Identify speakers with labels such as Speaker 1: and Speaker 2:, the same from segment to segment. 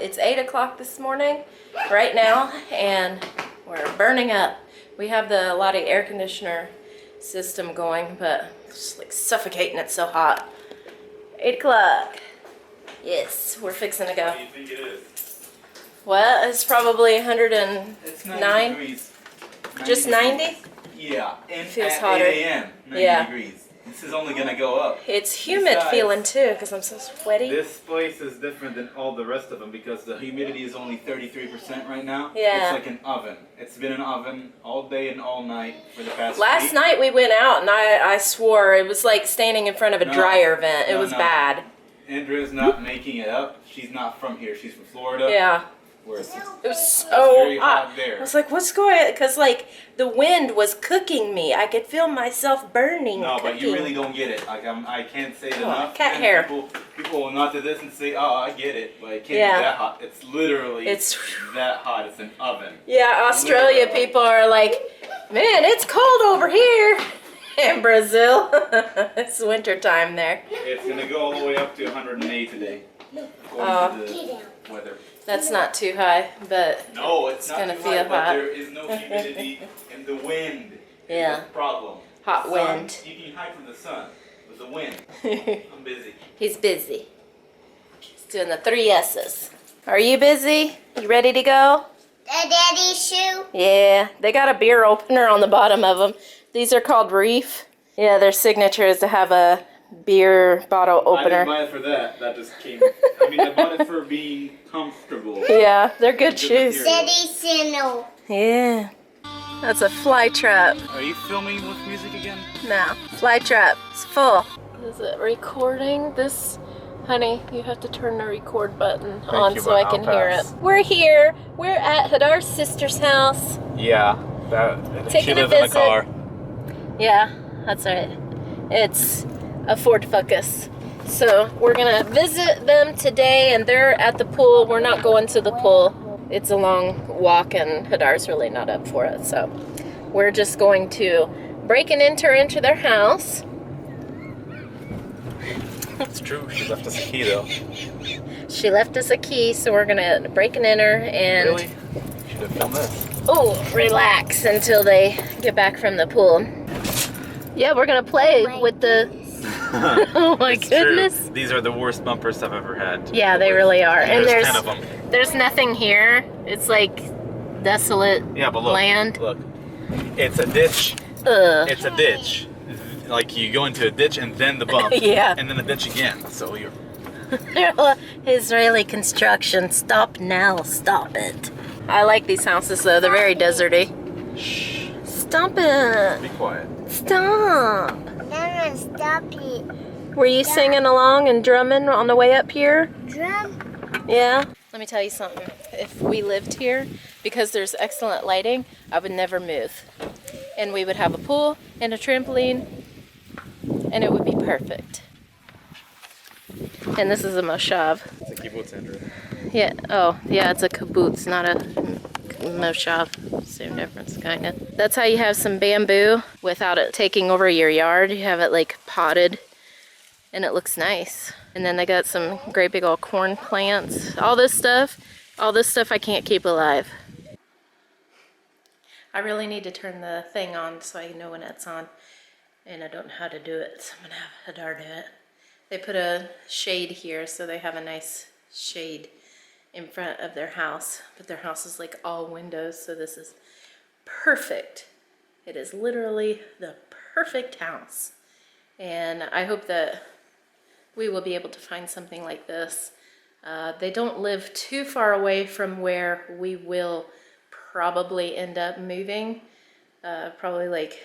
Speaker 1: It's 8 o'clock this morning, right now, and we're burning up. We have the Lottie air conditioner system going, but it's like suffocating, it's so hot. 8 o'clock. Yes, we're fixing to go.
Speaker 2: What do you think it is?
Speaker 1: Well, it's probably 109.
Speaker 2: It's 90 degrees.
Speaker 1: Just 90?
Speaker 2: Yeah, and
Speaker 1: Feels
Speaker 2: at
Speaker 1: hotter.
Speaker 2: 8 a.m. 90 degrees. This is only gonna go up.
Speaker 1: It's humid
Speaker 2: Besides,
Speaker 1: feeling too, because I'm so sweaty.
Speaker 2: This place is different than all the rest of them because the humidity is only 33% right now.
Speaker 1: Yeah.
Speaker 2: It's like an oven. It's been an oven all day and all night for the past
Speaker 1: Last
Speaker 2: week.
Speaker 1: night we went out and I swore it was like standing in front of a dryer vent. It was bad.
Speaker 2: Andrea's not making it up. She's not from here. She's from Florida.
Speaker 1: Yeah.
Speaker 2: Where it's
Speaker 1: It was so
Speaker 2: very
Speaker 1: hot.
Speaker 2: hot there.
Speaker 1: I was like, what's going on? Because like the wind was cooking me. I could feel myself burning.
Speaker 2: No,
Speaker 1: cooking.
Speaker 2: but you really don't get it. Like I can't say it enough.
Speaker 1: Cat
Speaker 2: And
Speaker 1: hair.
Speaker 2: People will not do this and say, "Oh, I get it," but it can't be that hot. It's literally that hot. It's an oven.
Speaker 1: Yeah, Australia literally. People are like, man, it's cold over here. In Brazil, it's winter time there.
Speaker 2: It's gonna go all the way up to 108 today. According to the weather.
Speaker 1: That's not too high, but
Speaker 2: no, it's not
Speaker 1: gonna
Speaker 2: too
Speaker 1: feel
Speaker 2: high,
Speaker 1: hot.
Speaker 2: but there is no humidity and the wind.
Speaker 1: Yeah.
Speaker 2: Is the problem.
Speaker 1: Hot
Speaker 2: the sun,
Speaker 1: wind.
Speaker 2: You can hide from the sun, but the wind. I'm busy.
Speaker 1: He's busy. He's doing the 3 S's. Are you busy? You ready to go?
Speaker 3: Daddy's shoe?
Speaker 1: Yeah, they got a beer opener on the bottom of them. These are called Reef. Yeah, their signature is to have a beer bottle opener.
Speaker 2: I didn't buy it for that. That just came. I mean, I bought it for being comfortable.
Speaker 1: Yeah, they're good shoes.
Speaker 3: Daddy's sandal.
Speaker 1: Yeah. That's a fly trap.
Speaker 2: Are you filming with music again?
Speaker 1: No. Fly trap. It's full. Is it recording? This, honey, you have to turn the record button on so I can hear it. We're here. We're at Hadar's sister's house.
Speaker 2: Yeah.
Speaker 1: Taking
Speaker 2: she
Speaker 1: a
Speaker 2: lives in
Speaker 1: visit.
Speaker 2: the car.
Speaker 1: Yeah, that's right. It's a Ford Focus. So we're gonna visit them today, and they're at the pool. We're not going to the pool. It's a long walk, and Hadar's really not up for it. So we're just going to break and enter into their house.
Speaker 2: It's true. She left us a key, though.
Speaker 1: She left us a key, so we're gonna break and enter and
Speaker 2: Really? Should have filmed this.
Speaker 1: relax until they get back from the pool. Yeah, we're gonna play with the. Oh my goodness!
Speaker 2: True. These are the worst bumpers I've ever had.
Speaker 1: Yeah, they really are. And
Speaker 2: there's 10 of them.
Speaker 1: There's nothing here. It's like desolate
Speaker 2: Yeah, but look,
Speaker 1: land.
Speaker 2: Look, it's a ditch.
Speaker 1: Ugh.
Speaker 2: It's a ditch. Like you go into a ditch and then the bump.
Speaker 1: Yeah.
Speaker 2: And then a ditch again. So you're.
Speaker 1: Israeli construction. Stop now. Stop it. I like these houses though. They're very deserty.
Speaker 2: Shh.
Speaker 1: Stop it.
Speaker 2: Be quiet.
Speaker 1: Stop.
Speaker 3: No, stop it.
Speaker 1: Were you singing along and drumming on the way up here?
Speaker 3: Drum.
Speaker 1: Yeah. Let me tell you something. If we lived here, because there's excellent lighting, I would never move. And we would have a pool and a trampoline, and it would be perfect. And this is a moshav.
Speaker 2: It's a kibbutz, Andrea.
Speaker 1: Yeah. Oh, yeah. It's a kibbutz, not a moshav. Same difference, kind of. That's how you have some bamboo without it taking over your yard. You have it like potted, and it looks nice. And then they got some great big old corn plants. All this stuff I can't keep alive. I really need to turn the thing on so I know when it's on, and I don't know how to do it, so I'm gonna have Hadar do it. They put a shade here, so they have a nice shade in front of their house, but their house is like all windows, so this is perfect. It is literally the perfect house, and I hope that we will be able to find something like this. They don't live too far away from where we will probably end up moving, probably like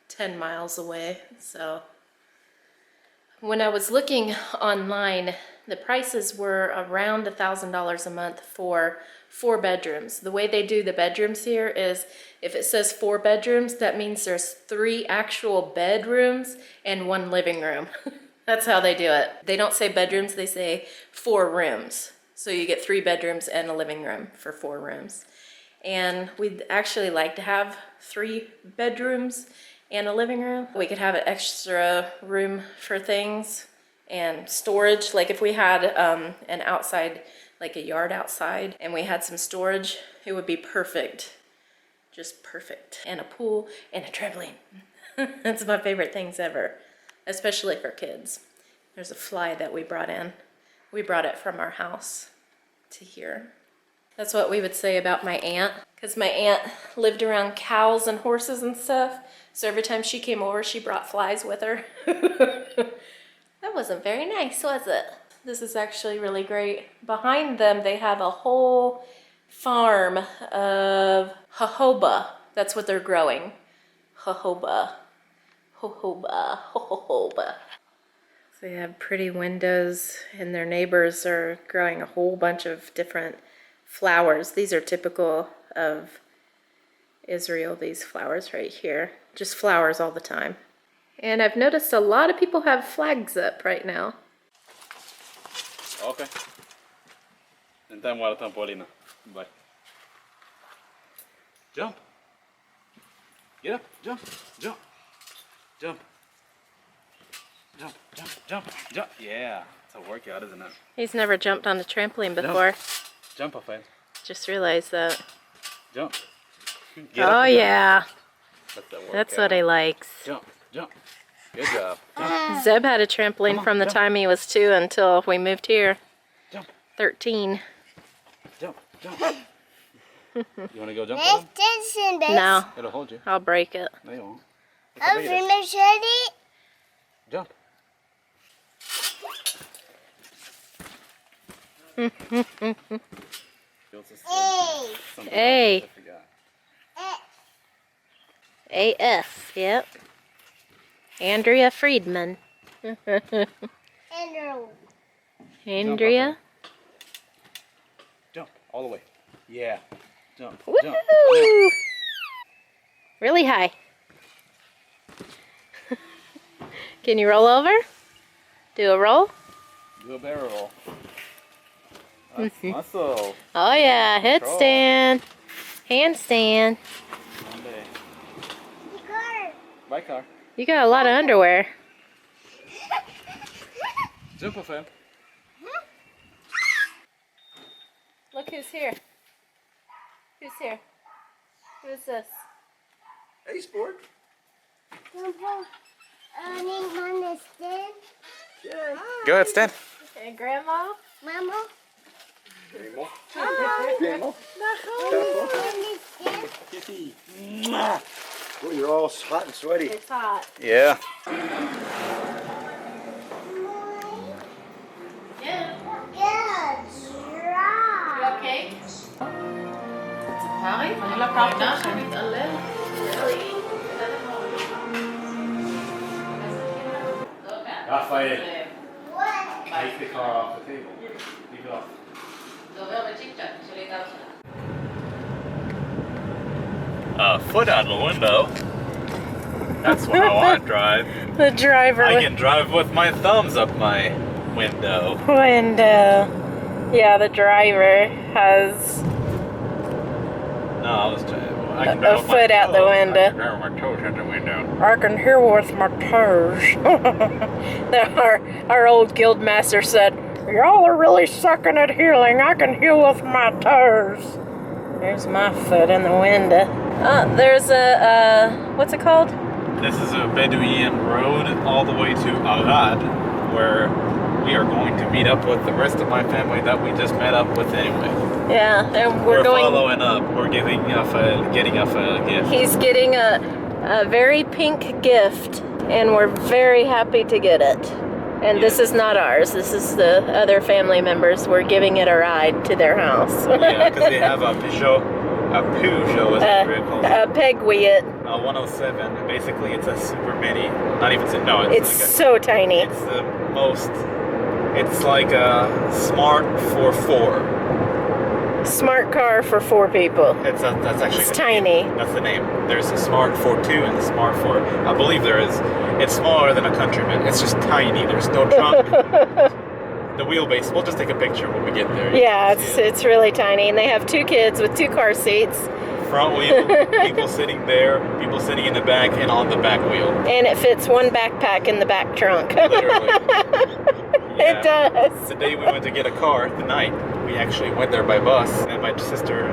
Speaker 1: 10 miles away. So when I was looking online, the prices were around $1,000 a month for 4 bedrooms. The way they do the bedrooms here is if it says 4 bedrooms, that means there's 3 actual bedrooms and 1 living room. That's how they do it. They don't say bedrooms, they say 4 rooms. So you get 3 bedrooms and a living room for 4 rooms. And we'd actually like to have 3 bedrooms and a living room. We could have an extra room for things and storage. Like if we had an outside like a yard outside and we had some storage, it would be perfect. Just perfect. And a pool and a trampoline. That's my favorite things ever, especially for kids. There's a fly that we brought in. We brought it from our house to here. That's what we would say about my aunt, because my aunt lived around cows and horses and stuff. So every time she came over, she brought flies with her. That wasn't very nice, was it? This is actually really great. Behind them, they have a whole farm of jojoba. That's what they're growing. Jojoba. Jojoba. Jojoba. So they have pretty windows, and their neighbors are growing a whole bunch of different flowers. These are typical of Israel, these flowers right here. Just flowers all the time. And I've noticed a lot of people have flags up right now.
Speaker 4: Okay. Então bora trampolina. Vai. Jump. Get up. Jump. Jump. Jump. Jump. Jump. Jump. Jump. Yeah. It's a workout, isn't it?
Speaker 1: He's never jumped on a trampoline before.
Speaker 4: Jump, Rafael.
Speaker 1: Just realized that.
Speaker 4: Jump.
Speaker 1: Oh yeah.
Speaker 4: That's,
Speaker 1: That's what he likes.
Speaker 4: Jump. Jump. Good job. Jump.
Speaker 1: Zeb had a trampoline from the time he was 2 until we moved here.
Speaker 4: Jump.
Speaker 1: 13.
Speaker 4: Jump. Jump. You want to go jump
Speaker 3: Let's
Speaker 4: with him?
Speaker 3: dance in this.
Speaker 1: No,
Speaker 4: It'll hold you.
Speaker 1: I'll break it.
Speaker 4: No, you won't.
Speaker 3: I'm finished it.
Speaker 4: Jump.
Speaker 3: Hey.
Speaker 1: A. AF, yep. Andrea Friedman. Andrea.
Speaker 4: Jump all the way. Yeah. Jump.
Speaker 1: Woo!
Speaker 4: Jump.
Speaker 1: Really high. Can you roll over? Do a roll?
Speaker 4: Do a barrel roll. That's muscle.
Speaker 1: Oh yeah, headstand, handstand.
Speaker 4: One day. Bye, car.
Speaker 1: You got a lot of underwear.
Speaker 4: Jump, Rafael.
Speaker 1: Look who's here. Who's here? Who's this?
Speaker 4: Hey, sport. Go ahead, stand.
Speaker 1: Hey, Grandma.
Speaker 3: Mama.
Speaker 5: Oh, you're all hot and sweaty.
Speaker 1: It's hot.
Speaker 4: Yeah.
Speaker 1: Yeah.
Speaker 3: Yeah, dry.
Speaker 1: You okay? Paris, on l'a pas avec elle.
Speaker 4: Rafael,
Speaker 3: What?
Speaker 4: take the car off the table. Leave it off. Foot out the window. That's what I want to drive.
Speaker 1: The driver
Speaker 4: I can drive with my thumbs up my window.
Speaker 1: window. Yeah, the driver has
Speaker 4: No, I was trying. I can
Speaker 1: a
Speaker 4: drive with my
Speaker 1: foot out the
Speaker 4: toes.
Speaker 1: window.
Speaker 4: I can drive with my toes out the window.
Speaker 1: I can hear with my toes. our old guild master said, "Y'all are really sucking at healing. I can heal with my toes." There's my foot in the window. There's a, what's it called?
Speaker 4: This is a Bedouin road all the way to Eilat, where we are going to meet up with the rest of my family that we just met up with anyway.
Speaker 1: Yeah, and
Speaker 4: We're
Speaker 1: going.
Speaker 4: following up. We're getting Rafael a gift.
Speaker 1: He's getting a very pink gift, and we're very happy to get it. And this is not ours. This is the other family members. We're giving it a ride to their house.
Speaker 4: Yeah, because they have a Peugeot is what it called.
Speaker 1: A Pegweet.
Speaker 4: 107. Basically, it's a super mini. Not even no.
Speaker 1: It's
Speaker 4: like
Speaker 1: so tiny.
Speaker 4: It's the most. It's like a smart for 4.
Speaker 1: Smart car for 4 people.
Speaker 4: That's actually.
Speaker 1: It's
Speaker 4: the
Speaker 1: tiny.
Speaker 4: Name. That's the name. There's a Smart 4 2 and the Smart 4. I believe there is. It's smaller than a Countryman. It's just tiny. There's no trunk. The wheelbase. We'll just take a picture when we get there.
Speaker 1: Yeah, it's really tiny, and they have 2 kids with 2 car seats,
Speaker 4: Front wheel. People sitting there. People sitting in the back and on the back wheel.
Speaker 1: and it fits 1 backpack in the back trunk.
Speaker 4: Literally.
Speaker 1: It does.
Speaker 4: The day we went to get a car, the night, we actually went there by bus, and my sister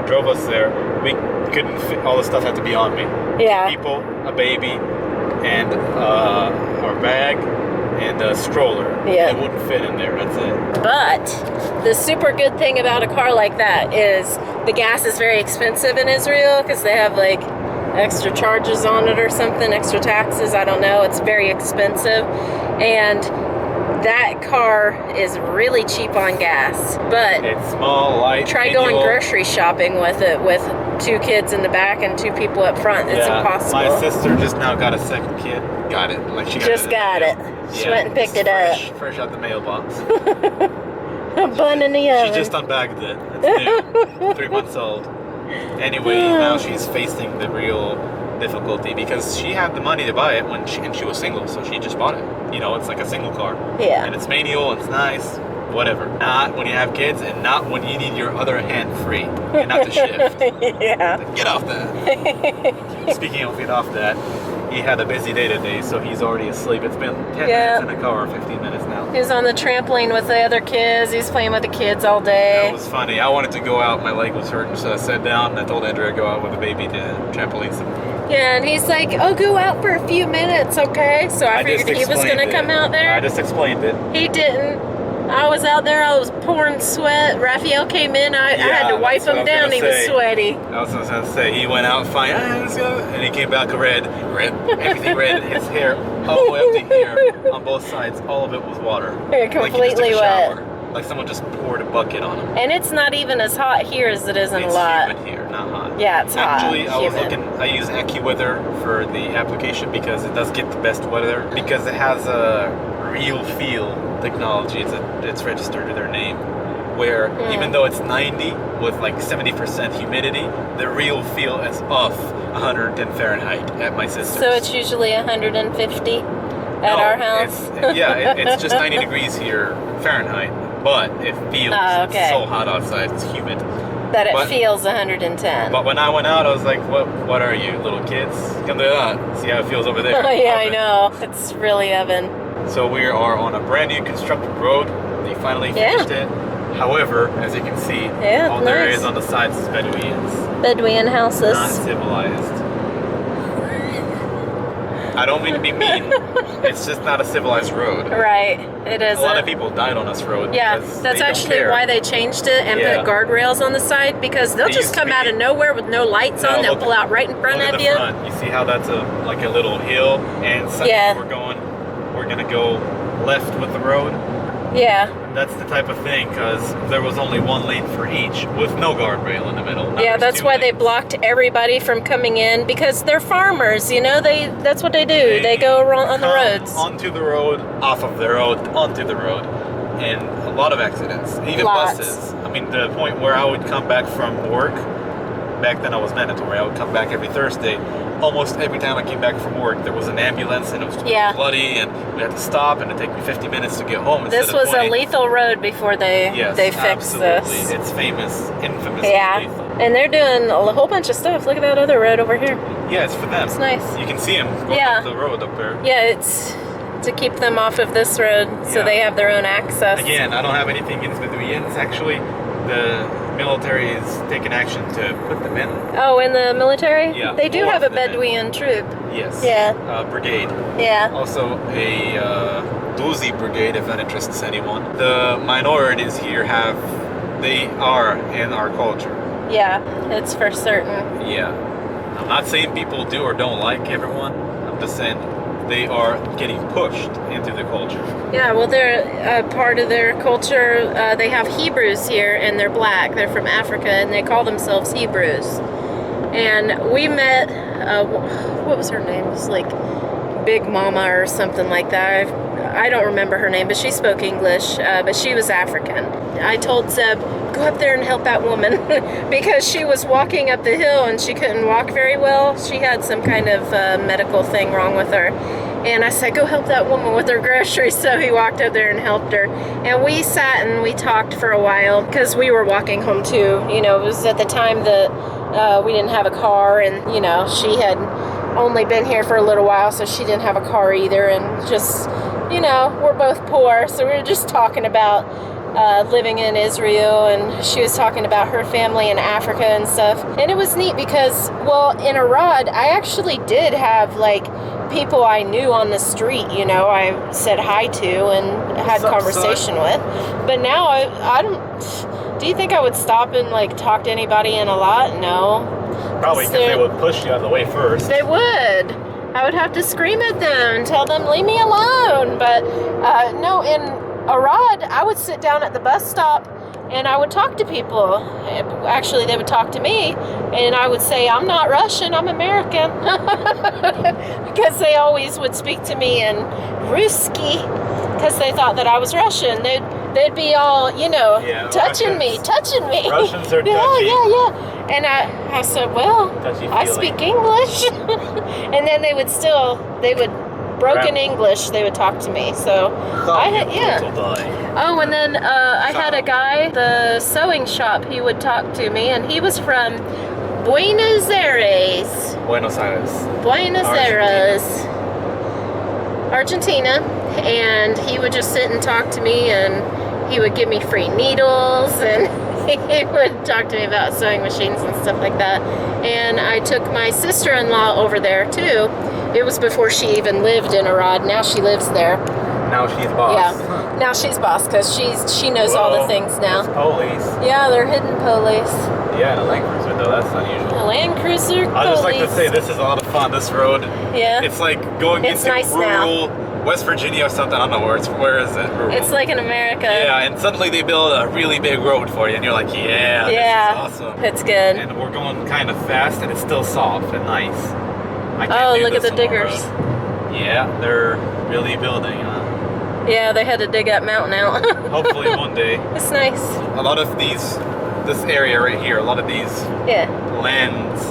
Speaker 4: drove us there. We couldn't fit, all the stuff had to be on me.
Speaker 1: Yeah.
Speaker 4: People, a baby, and our bag, and a stroller.
Speaker 1: Yeah.
Speaker 4: It wouldn't fit in there, that's it.
Speaker 1: But the super good thing about a car like that is the gas is very expensive in Israel because they have like extra charges on it or something, extra taxes, I don't know. It's very expensive. And that car is really cheap on gas. But
Speaker 4: It's small, light,
Speaker 1: try
Speaker 4: manual.
Speaker 1: going grocery shopping with it with 2 kids in the back and 2 people up front. It's impossible.
Speaker 4: My sister just now got a second kid. Got it. Like she
Speaker 1: Just got it. She went and picked it up.
Speaker 4: Fresh out the mailbox.
Speaker 1: A bun in the
Speaker 4: She
Speaker 1: oven.
Speaker 4: just unbagged it. It's new. 3 months old. Anyway, now she's facing the real difficulty because she had the money to buy it when she was single, so she just bought it. You know, it's like a single car.
Speaker 1: Yeah.
Speaker 4: And it's manual, it's nice, whatever. Not when you have kids and not when you need your other hand free and not to shift.
Speaker 1: Yeah.
Speaker 4: Get off that. Speaking of get off that, he had a busy day today, so he's already asleep. It's been 10
Speaker 1: Yeah.
Speaker 4: minutes in the car, 15 minutes now.
Speaker 1: He was on the trampoline with the other kids. He's playing with the kids all day.
Speaker 4: That was funny. I wanted to go out. My leg was hurting, so I sat down and I told Andrea to go out with the baby to trampoline some.
Speaker 1: Yeah, and he's like, "Oh, go out for a few minutes, okay?" So I
Speaker 4: just
Speaker 1: figured he was
Speaker 4: explained
Speaker 1: gonna
Speaker 4: it.
Speaker 1: come out there.
Speaker 4: I just explained it.
Speaker 1: He didn't. I was out there. I was pouring sweat. Rafael came in. I had to
Speaker 4: Yeah,
Speaker 1: wipe
Speaker 4: that's what I
Speaker 1: him
Speaker 4: was
Speaker 1: down.
Speaker 4: gonna
Speaker 1: He was
Speaker 4: say.
Speaker 1: sweaty.
Speaker 4: I was gonna say he went out fine, let's go. And he came back red, everything red. His hair all the way up to here on both sides. All of it was water.
Speaker 1: Yeah,
Speaker 4: Like he just
Speaker 1: completely
Speaker 4: took a
Speaker 1: wet.
Speaker 4: shower. Like someone just poured a bucket on him.
Speaker 1: And it's not even as hot here as it is in
Speaker 4: It's
Speaker 1: Lot.
Speaker 4: humid here, not hot.
Speaker 1: Yeah, it's hot.
Speaker 4: Actually, I was
Speaker 1: humid.
Speaker 4: looking. I use AccuWeather for the application because it does get the best weather because it has a real feel technology. It's registered to their name. Where even though it's 90 with like 70% humidity, the real feel is off 110 Fahrenheit at my sister's.
Speaker 1: So it's usually 150 at our house.
Speaker 4: It's just 90 degrees here Fahrenheit, but it feels
Speaker 1: Oh, okay.
Speaker 4: so hot outside. It's humid.
Speaker 1: That it
Speaker 4: but-
Speaker 1: feels 110.
Speaker 4: But when I went out, I was like, "What are you, little kids? Come to that. See how it feels over there."
Speaker 1: Oh yeah, I
Speaker 4: Oven.
Speaker 1: know. It's really oven.
Speaker 4: So we are on a brand new constructed road. They finally
Speaker 1: Yeah.
Speaker 4: finished it. However, as you can see,
Speaker 1: Yeah,
Speaker 4: all there
Speaker 1: nice.
Speaker 4: is on the sides is Bedouins,
Speaker 1: Bedouin houses.
Speaker 4: not civilized. I don't mean to be mean. It's just not a civilized road.
Speaker 1: Right. It is.
Speaker 4: A lot of people died on this road.
Speaker 1: Yeah,
Speaker 4: because
Speaker 1: that's
Speaker 4: they don't
Speaker 1: actually
Speaker 4: care.
Speaker 1: why they changed it and
Speaker 4: Yeah.
Speaker 1: put guardrails on the side because they'll
Speaker 4: It
Speaker 1: just
Speaker 4: used to
Speaker 1: come
Speaker 4: be-
Speaker 1: out of nowhere with no lights
Speaker 4: No,
Speaker 1: on. They'll
Speaker 4: look-
Speaker 1: pull out right in front
Speaker 4: Look at
Speaker 1: of
Speaker 4: the
Speaker 1: you.
Speaker 4: front. You see how that's like a little hill, and suddenly
Speaker 1: Yeah.
Speaker 4: we're gonna go left with the road.
Speaker 1: Yeah.
Speaker 4: That's the type of thing, because there was only one lane for each, with no guardrail in the middle. Now
Speaker 1: Yeah,
Speaker 4: there's
Speaker 1: that's
Speaker 4: 2
Speaker 1: why they
Speaker 4: lanes.
Speaker 1: blocked everybody from coming in because they're farmers, you know, that's what they do. They go around on the
Speaker 4: come
Speaker 1: roads.
Speaker 4: onto the road, off of the road, onto the road, and a lot of accidents, even
Speaker 1: Lots.
Speaker 4: buses. I mean, the point where I would come back from work, back then I was mandatory, I would come back every Thursday. Almost every time I came back from work, there was an ambulance and it was
Speaker 1: Yeah.
Speaker 4: bloody, and we had to stop, and it'd take me 50 minutes to get home.
Speaker 1: This
Speaker 4: instead of
Speaker 1: was a
Speaker 4: 20.
Speaker 1: lethal road before they
Speaker 4: Yes,
Speaker 1: fixed
Speaker 4: absolutely.
Speaker 1: this.
Speaker 4: It's famous, infamously
Speaker 1: Yeah,
Speaker 4: lethal.
Speaker 1: and they're doing a whole bunch of stuff. Look at that other road over here.
Speaker 4: Yeah, it's for them.
Speaker 1: It's nice.
Speaker 4: You can see them going
Speaker 1: Yeah.
Speaker 4: up the road up there.
Speaker 1: Yeah, it's to keep them off of this road so
Speaker 4: Yeah.
Speaker 1: they have their own access.
Speaker 4: Again, I don't have anything against Bedouins. Actually, the military is taking action to put them in.
Speaker 1: Oh, in the military?
Speaker 4: Yeah,
Speaker 1: They do
Speaker 4: more
Speaker 1: have a
Speaker 4: of them.
Speaker 1: Bedouin troop.
Speaker 4: Yes.
Speaker 1: Yeah.
Speaker 4: Brigade.
Speaker 1: Yeah.
Speaker 4: Also a Druzi brigade, if that interests anyone. The minorities here they are in our culture.
Speaker 1: Yeah, it's for certain.
Speaker 4: Yeah. I'm not saying people do or don't like everyone. I'm just saying they are getting pushed into the culture.
Speaker 1: Yeah, well, they're part of their culture. They have Hebrews here, and they're black. They're from Africa, and they call themselves Hebrews. And we met, what was her name? It was like Big Mama or something like that. I don't remember her name, but she spoke English, but she was African. I told Zeb, go up there and help that woman because she was walking up the hill and she couldn't walk very well. She had some kind of medical thing wrong with her. And I said, go help that woman with her groceries. So he walked up there and helped her. And we sat and we talked for a while because we were walking home too. You know, it was at the time that we didn't have a car, and, you know, she had only been here for a little while, so she didn't have a car either. And just you know, we're both poor, so we were just talking about living in Israel, and she was talking about her family in Africa and stuff. And it was neat because, well, in Arad, I actually did have like people I knew on the street, you know, I said hi to and had conversation with. But now I don't. Do you think I would stop and like talk to anybody in Eilat? No.
Speaker 4: Probably because they would push you out of the way first.
Speaker 1: They would. I would have to scream at them and tell them, leave me alone. But no, in Arad, I would sit down at the bus stop and I would talk to people. Actually, they would talk to me, and I would say, I'm not Russian, I'm American. Because they always would speak to me in Ruski, because they thought that I was Russian. They'd be all, you know, touching me.
Speaker 4: Russians are touchy.
Speaker 1: Yeah. And I said, well, I speak English. And then they would broken English, they would talk to me. So Oh, and then I had a guy, the sewing shop, he would talk to me, and he was from Buenos Aires, Argentina. And he would just sit and talk to me, and he would give me free needles, and he would talk to me about sewing machines and stuff like that. And I took my sister-in-law over there too. It was before she even lived in Arad. Now she lives there.
Speaker 4: Now she's boss.
Speaker 1: Yeah. Now she's boss because she knows all the things now.
Speaker 4: Police.
Speaker 1: Yeah, they're hidden police.
Speaker 4: Yeah, a Land Cruiser though, that's unusual.
Speaker 1: A Land Cruiser.
Speaker 4: I just like to say this is a lot of fun. This road.
Speaker 1: Yeah.
Speaker 4: It's like going into
Speaker 1: nice
Speaker 4: rural West Virginia or something. I don't know where is it? Rural.
Speaker 1: It's like in America.
Speaker 4: Yeah, and suddenly they build a really big road for you, and you're like, this is awesome.
Speaker 1: It's good.
Speaker 4: And we're going kind of fast, and it's still soft and nice.
Speaker 1: Look at the diggers.
Speaker 4: Yeah, they're really building.
Speaker 1: Yeah, they had to dig that mountain out.
Speaker 4: Hopefully one day.
Speaker 1: It's nice.
Speaker 4: A lot of this area right here, a lot of these lands,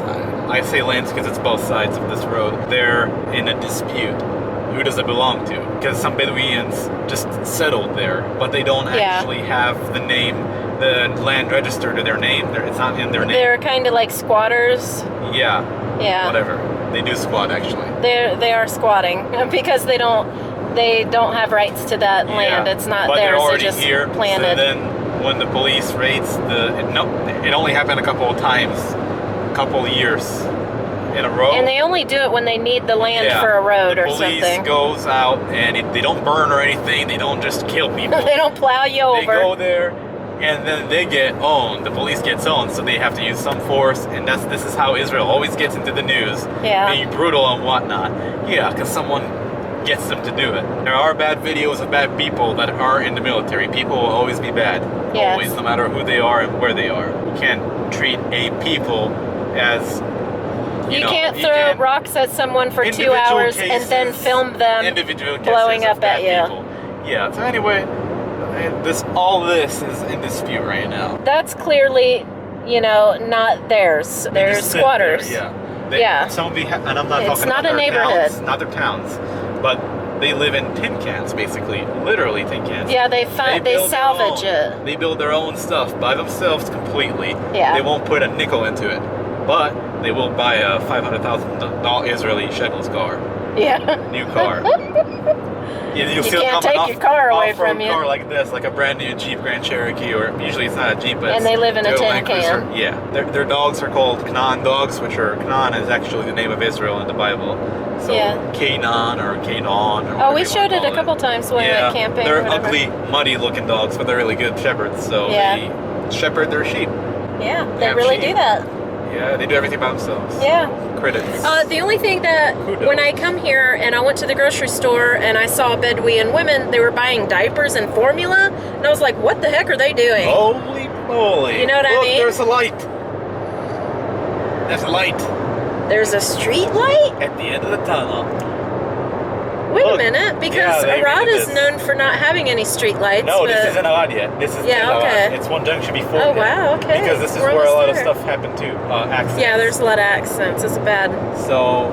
Speaker 4: I say lands because it's both sides of this road, they're in a dispute. Who does it belong to? Because some Bedouins just settled there, but they don't actually have the name, the land registered to their name. It's not in their name.
Speaker 1: They're kind of like squatters.
Speaker 4: Yeah.
Speaker 1: Whatever.
Speaker 4: They do squat actually.
Speaker 1: They are squatting because they don't have rights to that land. It's not
Speaker 4: but
Speaker 1: theirs.
Speaker 4: They're already
Speaker 1: just
Speaker 4: here,
Speaker 1: planted.
Speaker 4: So then when the police raids it only happened a couple of times, a couple of years in a row.
Speaker 1: And they only do it when they need the land for a road or something.
Speaker 4: The police goes out and they don't burn or anything. They don't just kill people.
Speaker 1: They don't plow you over.
Speaker 4: They go there and then they get owned. The police gets owned, so they have to use some force. And this is how Israel always gets into the news, being brutal and whatnot. Yeah, because someone gets them to do it. There are bad videos of bad people that are in the military. People will always be bad.
Speaker 1: Yes.
Speaker 4: Always, no matter who they are and where they are. You can't treat a people as
Speaker 1: you can't throw rocks at someone for 2 hours and then film them blowing up at you.
Speaker 4: People. Yeah, so anyway, all this is in dispute right now.
Speaker 1: That's clearly, not theirs. They're squatters.
Speaker 4: Some of and I'm not
Speaker 1: it's
Speaker 4: talking
Speaker 1: not
Speaker 4: about
Speaker 1: a
Speaker 4: their
Speaker 1: neighborhood.
Speaker 4: Towns, not their towns, but they live in tin cans, basically, literally tin cans.
Speaker 1: Yeah, they salvage it.
Speaker 4: They build their own stuff by themselves completely.
Speaker 1: Yeah.
Speaker 4: They won't put a nickel into it, but they will buy a $500,000 Israeli shekels car.
Speaker 1: Yeah.
Speaker 4: New car. You
Speaker 1: can't take your car away from you.
Speaker 4: Car like this, like a brand new Jeep Grand Cherokee, or usually it's not a Jeep, but
Speaker 1: and they live in a tin can.
Speaker 4: Yeah, their dogs are called Canaan dogs, Canaan is actually the name of Israel in the Bible. So Canaan or Canaan. Or
Speaker 1: we showed it a couple times when we went camping.
Speaker 4: They're ugly, muddy-looking dogs, but they're really good shepherds. So they shepherd their sheep.
Speaker 1: Yeah, they really do that.
Speaker 4: Yeah, they do everything by themselves.
Speaker 1: Yeah.
Speaker 4: Credits.
Speaker 1: The only thing that when I come here and I went to the grocery store and I saw Bedouin women, they were buying diapers and formula, and I was like, what the heck are they doing?
Speaker 4: Holy moly.
Speaker 1: You know what I mean?
Speaker 4: There's a light. There's a light.
Speaker 1: There's a street light?
Speaker 4: At the end of the tunnel.
Speaker 1: Wait a minute, because Arad is known for not having any street lights.
Speaker 4: No, this isn't Arad yet. This is
Speaker 1: okay.
Speaker 4: It's one junction before.
Speaker 1: Oh, wow, okay.
Speaker 4: Because this is where a lot of stuff happened too. Accidents.
Speaker 1: Yeah, there's a lot of accidents. It's bad.
Speaker 4: So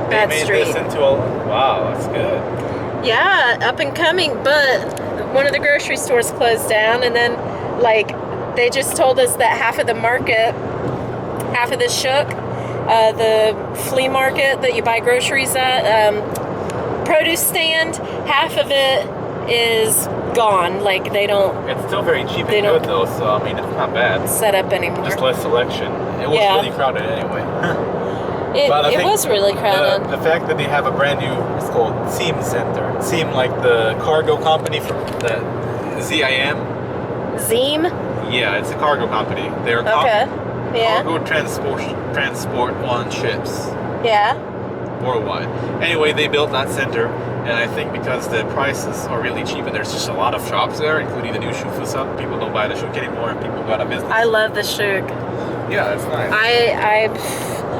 Speaker 4: they made
Speaker 1: street.
Speaker 4: this into wow, that's good.
Speaker 1: Yeah, up and coming, but one of the grocery stores closed down, and then they just told us that half of the market, half of the shuk, the flea market that you buy groceries at, produce stand, half of it is gone. Like they don't
Speaker 4: It's still very cheap
Speaker 1: They
Speaker 4: and
Speaker 1: don't-
Speaker 4: good though, so I mean it's not bad.
Speaker 1: set up anymore.
Speaker 4: Just less selection. It was
Speaker 1: Yeah.
Speaker 4: really crowded anyway.
Speaker 1: It
Speaker 4: But I think
Speaker 1: was really crowded.
Speaker 4: The fact that they have a brand new, it's called Seam Center. Seam, like the cargo company from the ZIM.
Speaker 1: Zeem?
Speaker 4: Yeah, it's a cargo company. They're
Speaker 1: Okay. Yeah.
Speaker 4: cargo transport on ships
Speaker 1: Yeah.
Speaker 4: worldwide. Anyway, they built that center, and I think because the prices are really cheap and there's just a lot of shops there, including the new shoe shop. People don't buy the shoe anymore, and people got a business.
Speaker 1: I love the shuk.
Speaker 4: Yeah, it's nice.
Speaker 1: I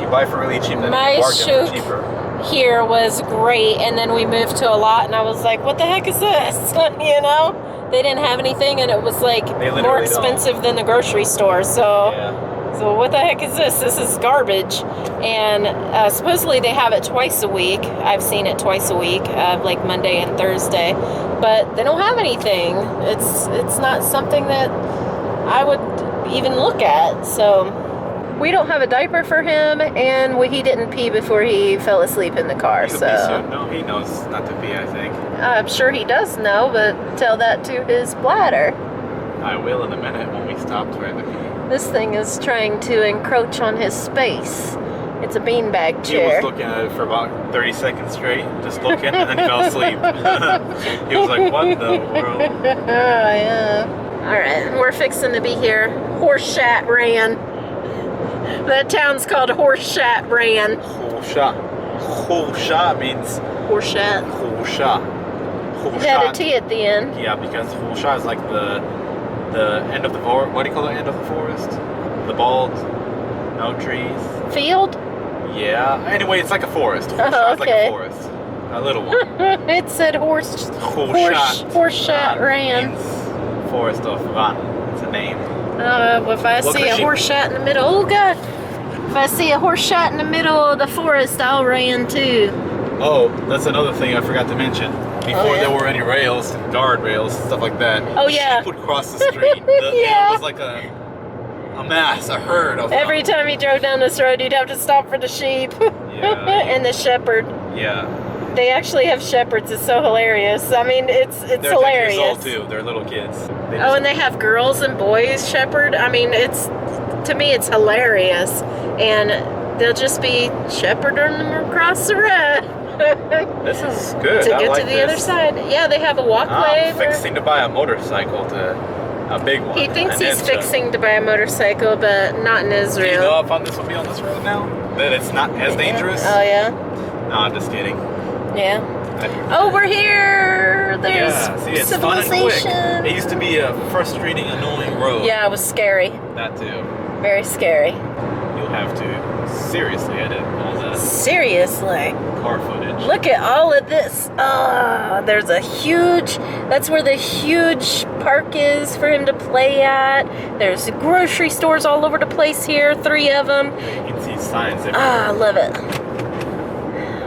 Speaker 4: You buy for really cheap, then
Speaker 1: My
Speaker 4: you bargain
Speaker 1: shoe-
Speaker 4: for cheaper.
Speaker 1: here was great, and then we moved to a lot, and I was like, what the heck is this? You know? They didn't have anything, and it was like
Speaker 4: They literally
Speaker 1: more
Speaker 4: don't.
Speaker 1: expensive than the grocery store. So,
Speaker 4: Yeah.
Speaker 1: so what the heck is this? This is garbage. And supposedly they have it twice a week. I've seen it twice a week, like Monday and Thursday. But they don't have anything. It's not something that I would even look at. So we don't have a diaper for him, and he didn't pee before he fell asleep in the car.
Speaker 4: He'll pee
Speaker 1: So
Speaker 4: soon. No, he knows not to pee, I think.
Speaker 1: I'm sure he does know, but tell that to his bladder.
Speaker 4: I will in a minute when we stop trying to pee.
Speaker 1: This thing is trying to encroach on his space. It's a beanbag
Speaker 4: He
Speaker 1: chair.
Speaker 4: was looking at it for about 30 seconds straight, just looking, and then he fell asleep. He was like, what the world?
Speaker 1: Oh, yeah. Alright, we're fixing to be here. Horseshat Ran. That town's called Horseshat Ran.
Speaker 4: Horseshat means
Speaker 1: Horseshat.
Speaker 4: Horseshat.
Speaker 1: It had a T at the end.
Speaker 4: Yeah, because Horseshat is like the end of the forest. What do you call the end of the forest? The bald, no trees.
Speaker 1: Field?
Speaker 4: Yeah. Anyway, it's like a forest. Horseshat is like
Speaker 1: okay.
Speaker 4: a forest. A little one.
Speaker 1: It said Horseshat Ran.
Speaker 4: Means forest of Ran. It's a name.
Speaker 1: If I
Speaker 4: Look
Speaker 1: see
Speaker 4: at
Speaker 1: a
Speaker 4: you.
Speaker 1: horseshat in the middle, oh god! If I see a horseshat in the middle of the forest, I'll ran too.
Speaker 4: Oh, that's another thing I forgot to mention. Before
Speaker 1: yeah?
Speaker 4: there were any rails, guard rails, stuff like that.
Speaker 1: Oh, yeah.
Speaker 4: Sheep would cross the street.
Speaker 1: Yeah.
Speaker 4: It was like a mass, a herd of
Speaker 1: Every time you drove down this road, you'd have to stop for the sheep
Speaker 4: Yeah.
Speaker 1: and the shepherd.
Speaker 4: Yeah.
Speaker 1: They actually have shepherds. It's so hilarious. I mean, it's
Speaker 4: They're 10
Speaker 1: hilarious.
Speaker 4: years old too. They're little kids.
Speaker 1: Oh, and they have girls and boys shepherd. I mean, to me, it's hilarious. And they'll just be shepherding them across the road
Speaker 4: This is good.
Speaker 1: to
Speaker 4: I
Speaker 1: get
Speaker 4: like
Speaker 1: to the
Speaker 4: this.
Speaker 1: other side. Yeah, they have a walkway.
Speaker 4: I'm fixing to buy a motorcycle, a big one.
Speaker 1: He thinks
Speaker 4: and
Speaker 1: he's
Speaker 4: then
Speaker 1: fixing to buy a motorcycle, but not in
Speaker 4: Do you
Speaker 1: Israel.
Speaker 4: know if this will be on this road now? That it's not as dangerous?
Speaker 1: Oh, yeah?
Speaker 4: No, I'm just kidding.
Speaker 1: Yeah. Oh, we're here! There's
Speaker 4: Yeah, see, it's fun and quick.
Speaker 1: civilization.
Speaker 4: It used to be a frustrating, annoying road.
Speaker 1: Yeah, it was scary.
Speaker 4: That too.
Speaker 1: Very scary.
Speaker 4: You'll have to seriously edit all the
Speaker 1: Seriously.
Speaker 4: car footage.
Speaker 1: Look at all of this. There's that's where the huge park is for him to play at. There's grocery stores all over the place here, 3 of them.
Speaker 4: You can see signs everywhere.
Speaker 1: I love it.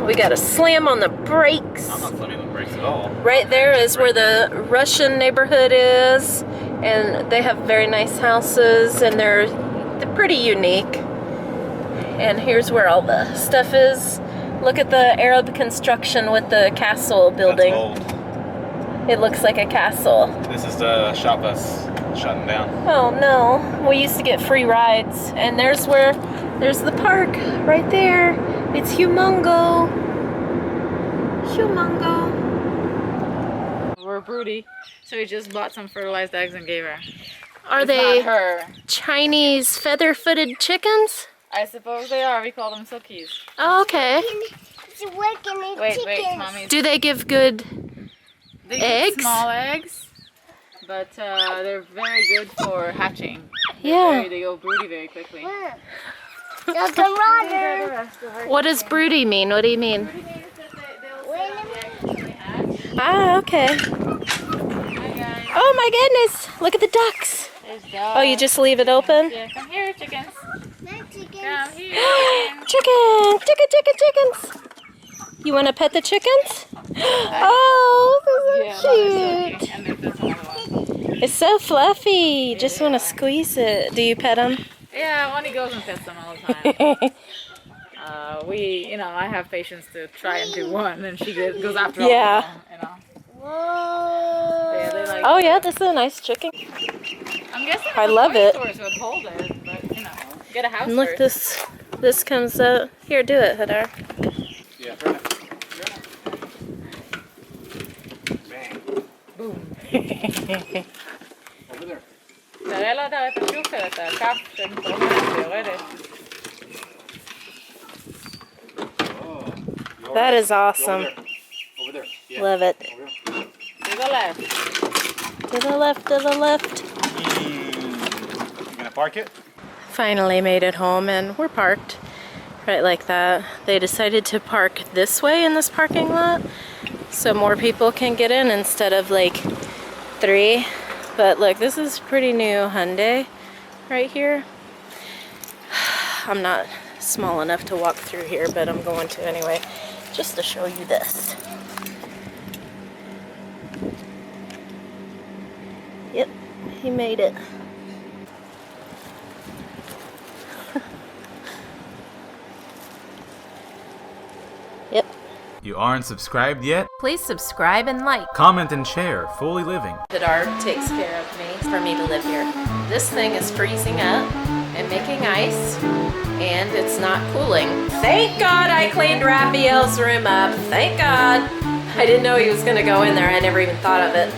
Speaker 1: We got to slam on the brakes.
Speaker 4: I'm not slamming the brakes at all.
Speaker 1: Right there is where the Russian neighborhood is, and they have very nice houses, and they're pretty unique. And here's where all the stuff is. Look at the Arab construction with the castle building.
Speaker 4: That's old.
Speaker 1: It looks like a castle.
Speaker 4: This is the shop that's shutting down.
Speaker 1: Oh no, we used to get free rides. And there's the park right there. It's humongo. Humongo.
Speaker 6: We're broody, so we just bought some fertilized eggs and gave her.
Speaker 1: Are
Speaker 6: It's
Speaker 1: they
Speaker 6: not her.
Speaker 1: Chinese feather-footed chickens?
Speaker 6: I suppose they are. We call them silkies.
Speaker 1: Oh, okay.
Speaker 3: It's working the
Speaker 6: Wait,
Speaker 3: chickens.
Speaker 6: mommy.
Speaker 1: Do they give good
Speaker 6: They get
Speaker 1: eggs?
Speaker 6: small eggs, but they're very good for hatching.
Speaker 1: Yeah.
Speaker 6: They go broody very quickly.
Speaker 3: There's a rudder.
Speaker 1: What does broody mean? What do you mean?
Speaker 6: Broody means that they'll set up the eggs when they hatch.
Speaker 1: Ah, okay.
Speaker 6: Hi guys.
Speaker 1: Oh my goodness! Look at the ducks.
Speaker 6: There's
Speaker 1: Oh, you just leave it open?
Speaker 6: Yeah, come here, chickens.
Speaker 3: My chickens.
Speaker 6: Come here.
Speaker 1: Chickens! You want to pet the chickens? Oh,
Speaker 6: Yeah,
Speaker 1: those
Speaker 6: they're
Speaker 1: are
Speaker 6: silky.
Speaker 1: cute.
Speaker 6: And then there's another one.
Speaker 1: It's so fluffy. Just want to squeeze it. Do you pet them?
Speaker 6: Yeah, Wani goes and pets them all the time. I have patience to try and do one, and she goes after all.
Speaker 1: Yeah.
Speaker 3: Whoa.
Speaker 6: Yeah, they like.
Speaker 1: Oh yeah, this is a nice chicken.
Speaker 6: I'm guessing
Speaker 1: I
Speaker 6: the
Speaker 1: love
Speaker 6: toy
Speaker 1: it.
Speaker 6: stores would hold it, but get a house
Speaker 1: And look,
Speaker 6: first.
Speaker 1: this comes out. Here, do it, Hadar.
Speaker 4: Yeah, turn it. Bang.
Speaker 6: Boom.
Speaker 4: Over there.
Speaker 6: תראה לו את השוק, את הכף שמתרומם ויורדת.
Speaker 1: That is
Speaker 4: Over
Speaker 1: awesome.
Speaker 4: there. Over there. Yeah.
Speaker 1: Love it.
Speaker 4: Over there.
Speaker 6: To the left.
Speaker 1: To the left, to the left.
Speaker 4: You gonna park it?
Speaker 1: Finally made it home, and we're parked right like that. They decided to park this way in this parking lot so more people can get in instead of like 3. But look, this is pretty new Hyundai right here. I'm not small enough to walk through here, but I'm going to anyway, just to show you this. Yep, he made it. Yep.
Speaker 4: You aren't subscribed yet?
Speaker 1: Please subscribe and like.
Speaker 4: Comment and share. Fully Living.
Speaker 1: Hadar takes care of me for me to live here. This thing is freezing up and making ice, and it's not cooling. Thank God I cleaned Raphael's room up. Thank God. I didn't know he was gonna go in there. I never even thought of it.